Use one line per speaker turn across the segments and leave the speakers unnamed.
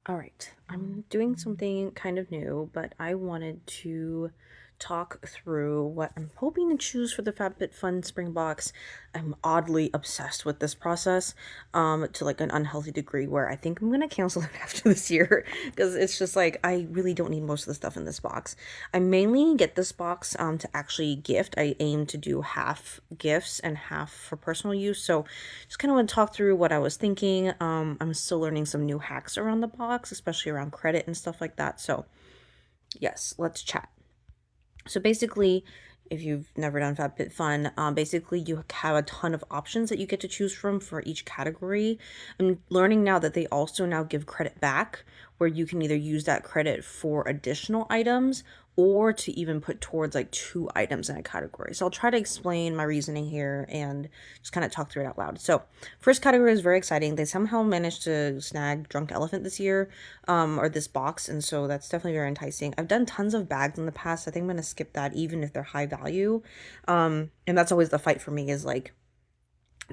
All right, I'm doing something kind of new, but I wanted to talk through what I'm hoping to choose for the FabFitFun Spring Box. I'm oddly obsessed with this process, to like an unhealthy degree where I think I'm gonna cancel it after this year because it's just like I really don't need most of the stuff in this box. I mainly get this box to actually gift. I aim to do half gifts and half for personal use, so just kind of want to talk through what I was thinking. I'm still learning some new hacks around the box, especially around credit and stuff like that. So, yes, let's chat. So, basically, if you've never done FabFitFun, basically you have a ton of options that you get to choose from for each category. I'm learning now that they also now give credit back, where you can either use that credit for additional items or to even put towards like two items in a category. So I'll try to explain my reasoning here and just kind of talk through it out loud. So first category is very exciting. They somehow managed to snag Drunk Elephant this year, or this box, and so that's definitely very enticing. I've done tons of bags in the past. I think I'm gonna skip that even if they're high value. And that's always the fight for me is like,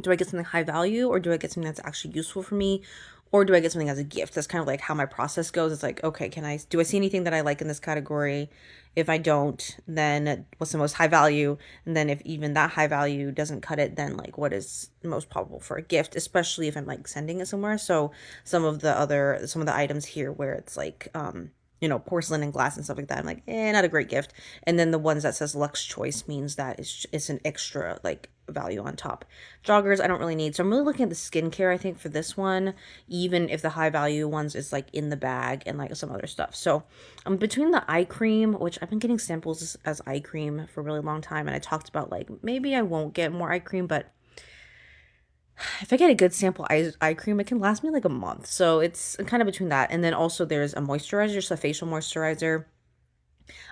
do I get something high value or do I get something that's actually useful for me? Or do I get something as a gift? That's kind of like how my process goes. It's like, okay, do I see anything that I like in this category? If I don't, then what's the most high value? And then if even that high value doesn't cut it, then like what is most probable for a gift, especially if I'm like sending it somewhere. So some of the items here where it's like, porcelain and glass and stuff like that. I'm like, not a great gift. And then the ones that says Lux Choice means that it's an extra like value on top. Joggers, I don't really need. So I'm really looking at the skincare, I think, for this one, even if the high value ones is like in the bag and like some other stuff. So I'm between the eye cream, which I've been getting samples as eye cream for a really long time. And I talked about like maybe I won't get more eye cream, but if I get a good sample eye cream, it can last me like a month. So it's kind of between that. And then also there's a moisturizer, just a facial moisturizer.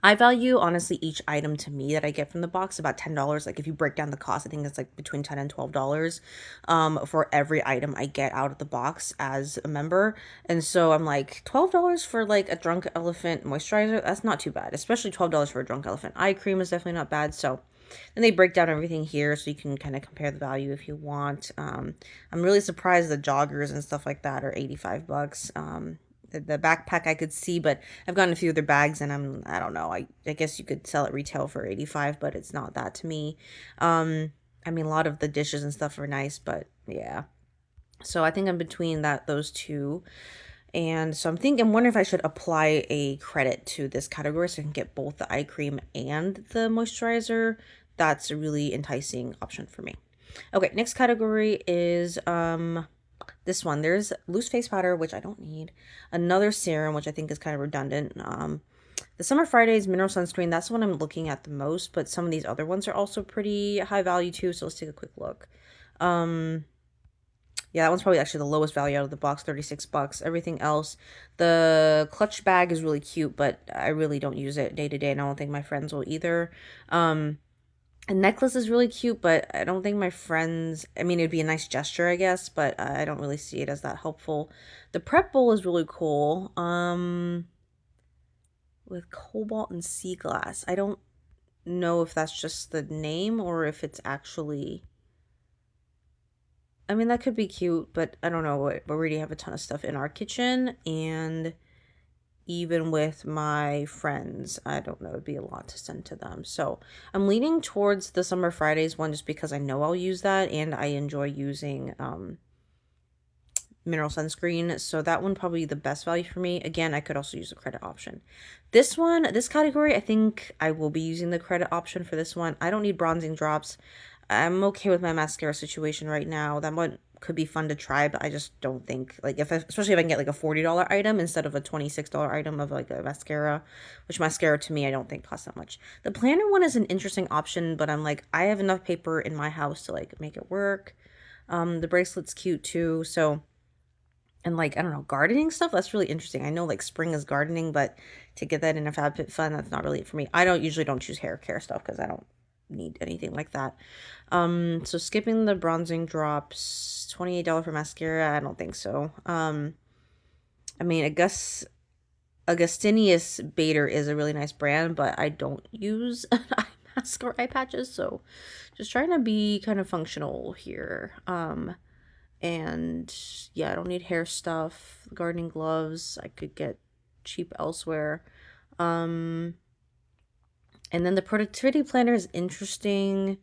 I value honestly each item to me that I get from the box about $10. Like if you break down the cost, I think it's like between $10 and $12 for every item I get out of the box as a member. And so I'm like $12 for like a Drunk Elephant moisturizer, that's not too bad. Especially $12 for a Drunk Elephant eye cream is definitely not bad. So then they break down everything here so you can kind of compare the value if you want. I'm really surprised the joggers and stuff like that are 85 bucks. The backpack I could see, but I've gotten a few other bags and I don't know. I guess you could sell it retail for 85, but it's not that to me. I mean, a lot of the dishes and stuff are nice, but yeah. So I think I'm between those two. And so I'm wondering if I should apply a credit to this category so I can get both the eye cream and the moisturizer. That's a really enticing option for me. Okay, next category is this one. There's loose face powder, which I don't need. Another serum, which I think is kind of redundant. The Summer Fridays mineral sunscreen, that's the one I'm looking at the most, but some of these other ones are also pretty high value too, so let's take a quick look. Yeah, that one's probably actually the lowest value out of the box, 36 bucks. Everything else, the clutch bag is really cute, but I really don't use it day to day, and I don't think my friends will either. A necklace is really cute, but I don't think my friends, I mean, it'd be a nice gesture, I guess, but I don't really see it as that helpful. The prep bowl is really cool. With cobalt and sea glass. I don't know if that's just the name or if it's actually, I mean, that could be cute, but I don't know. We already have a ton of stuff in our kitchen, and even with my friends, I don't know, it'd be a lot to send to them. So I'm leaning towards the Summer Fridays one just because I know I'll use that and I enjoy using mineral sunscreen. So that one probably the best value for me. Again, I could also use a credit option. This category, I think I will be using the credit option for this one. I don't need bronzing drops. I'm okay with my mascara situation right now. That one could be fun to try, but I just don't think like especially if I can get like a $40 item instead of a $26 item of like a mascara, which mascara to me I don't think costs that much. The planner one is an interesting option, but I'm like I have enough paper in my house to like make it work. The bracelet's cute too, so and like I don't know, gardening stuff, that's really interesting. I know like spring is gardening, but to get that in a FabFitFun, that's not really it for me. I don't choose hair care stuff because I don't need anything like that. So skipping the bronzing drops, $28 for mascara, I don't think so. I mean, Augustinius Bader is a really nice brand, but I don't use an eye mask or eye patches, so just trying to be kind of functional here. And yeah, I don't need hair stuff. Gardening gloves I could get cheap elsewhere. Um, and then the productivity planner is interesting.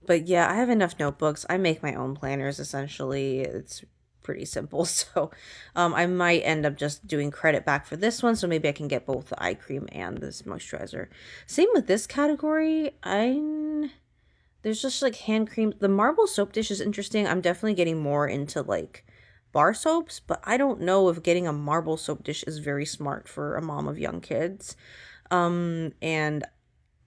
But yeah, I have enough notebooks. I make my own planners essentially. It's pretty simple. So I might end up just doing credit back for this one. So maybe I can get both the eye cream and this moisturizer. Same with this category. There's just like hand cream. The marble soap dish is interesting. I'm definitely getting more into like bar soaps, but I don't know if getting a marble soap dish is very smart for a mom of young kids. And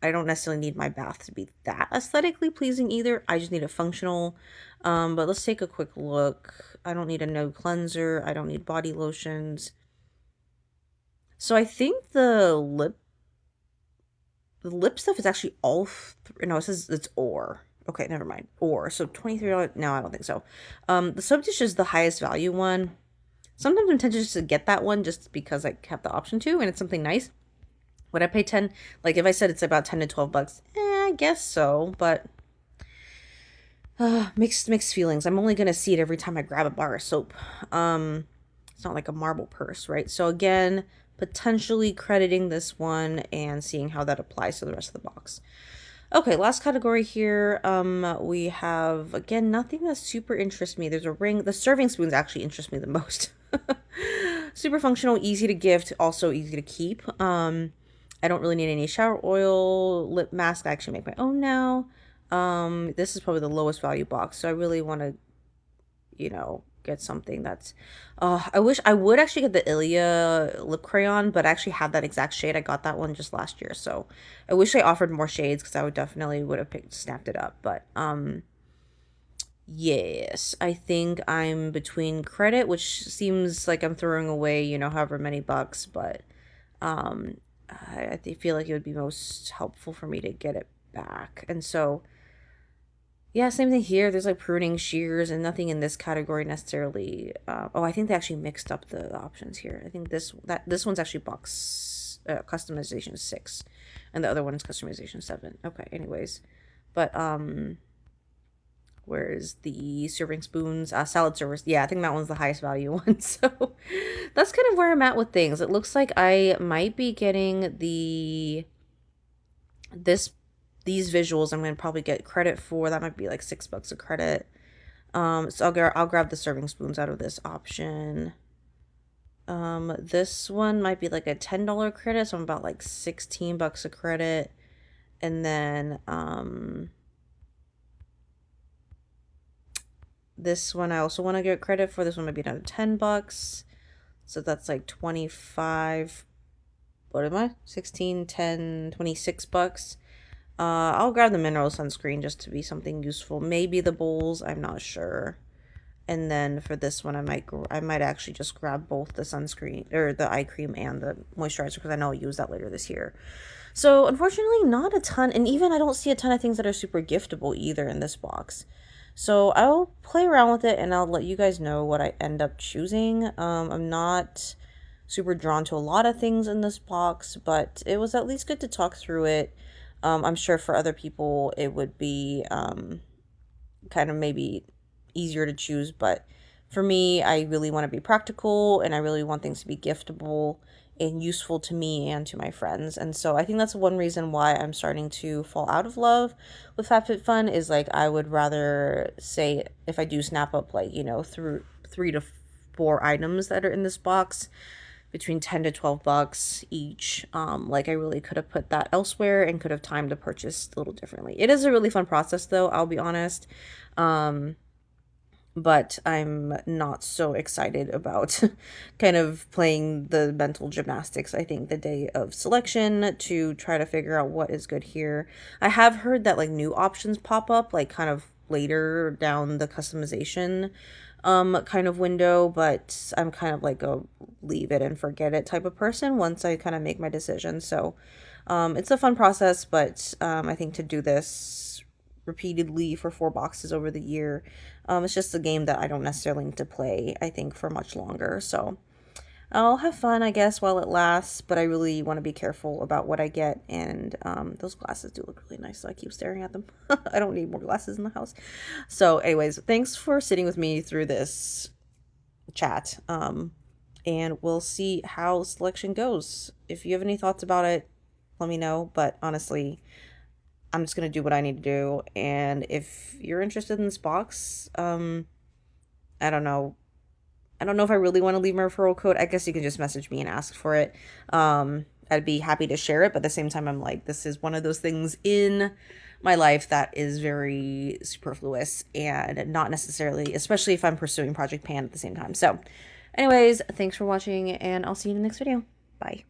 I don't necessarily need my bath to be that aesthetically pleasing either. I just need a functional. But let's take a quick look. I don't need a no cleanser. I don't need body lotions. So I think the lip stuff is actually all. No, it says it's or. Okay, never mind. Or so $23. No, I don't think so. The soap dish is the highest value one. Sometimes I'm tempted just to get that one just because I have the option to, and it's something nice. Would I pay 10? Like if I said it's about 10 to 12 bucks, I guess so, but mixed feelings. I'm only gonna see it every time I grab a bar of soap. It's not like a marble purse, right? So again, potentially crediting this one and seeing how that applies to the rest of the box. Okay, last category here. We have again nothing that super interests me. There's a ring. The serving spoons actually interest me the most. Super functional, easy to gift, also easy to keep. I don't really need any shower oil, lip mask. I actually make my own now. This is probably the lowest value box, so I really want to, get something that's. I wish I would actually get the Ilia lip crayon, but I actually have that exact shade. I got that one just last year, so I wish I offered more shades because I would have snapped it up. But yes, I think I'm between credit, which seems like I'm throwing away, however many bucks, but I feel like it would be most helpful for me to get it back. And so, yeah, same thing here. There's like pruning, shears, and nothing in this category necessarily. I think they actually mixed up the options here. I think this one's actually box customization 6, and the other one is customization 7. Okay, anyways, but where's the serving spoons? Salad servers. Yeah, I think that one's the highest value one. So that's kind of where I'm at with things. It looks like I might be getting these visuals. I'm gonna probably get credit for. That might be like $6 a credit. So I'll grab the serving spoons out of this option. This one might be like a $10 credit, so I'm about like $16 a credit. And then this one I also want to get credit for. This one might be another $10. So that's like 25. What am I? 16, 10, $26. I'll grab the mineral sunscreen just to be something useful. Maybe the bowls, I'm not sure. And then for this one, I might actually just grab both the sunscreen or the eye cream and the moisturizer because I know I'll use that later this year. So unfortunately, not a ton, and even I don't see a ton of things that are super giftable either in this box. So I'll play around with it and I'll let you guys know what I end up choosing. I'm not super drawn to a lot of things in this box, but it was at least good to talk through it. I'm sure for other people it would be kind of maybe easier to choose, but for me, I really want to be practical and I really want things to be giftable and useful to me and to my friends. And so I think that's one reason why I'm starting to fall out of love with FabFitFun is like I would rather say if I do snap up like, through 3 to 4 items that are in this box between 10 to 12 bucks each. Like I really could have put that elsewhere and could have timed the purchase a little differently. It is a really fun process though, I'll be honest. But I'm not so excited about kind of playing the mental gymnastics, I think, the day of selection to try to figure out what is good here. I have heard that like new options pop up like kind of later down the customization kind of window, but I'm kind of like a leave it and forget it type of person once I kind of make my decision. So it's a fun process, but I think to do this repeatedly for 4 boxes over the year, it's just a game that I don't necessarily need to play, I think, for much longer. So I'll have fun, I guess, while it lasts, but I really want to be careful about what I get. And those glasses do look really nice, so I keep staring at them. I don't need more glasses in the house. So, anyways, thanks for sitting with me through this chat. And we'll see how selection goes. If you have any thoughts about it, let me know. But honestly, I'm just gonna do what I need to do. And if you're interested in this box, I don't know. I don't know if I really want to leave my referral code. I guess you can just message me and ask for it. I'd be happy to share it, but at the same time, I'm like, this is one of those things in my life that is very superfluous and not necessarily, especially if I'm pursuing Project Pan at the same time. So, anyways, thanks for watching, and I'll see you in the next video. Bye.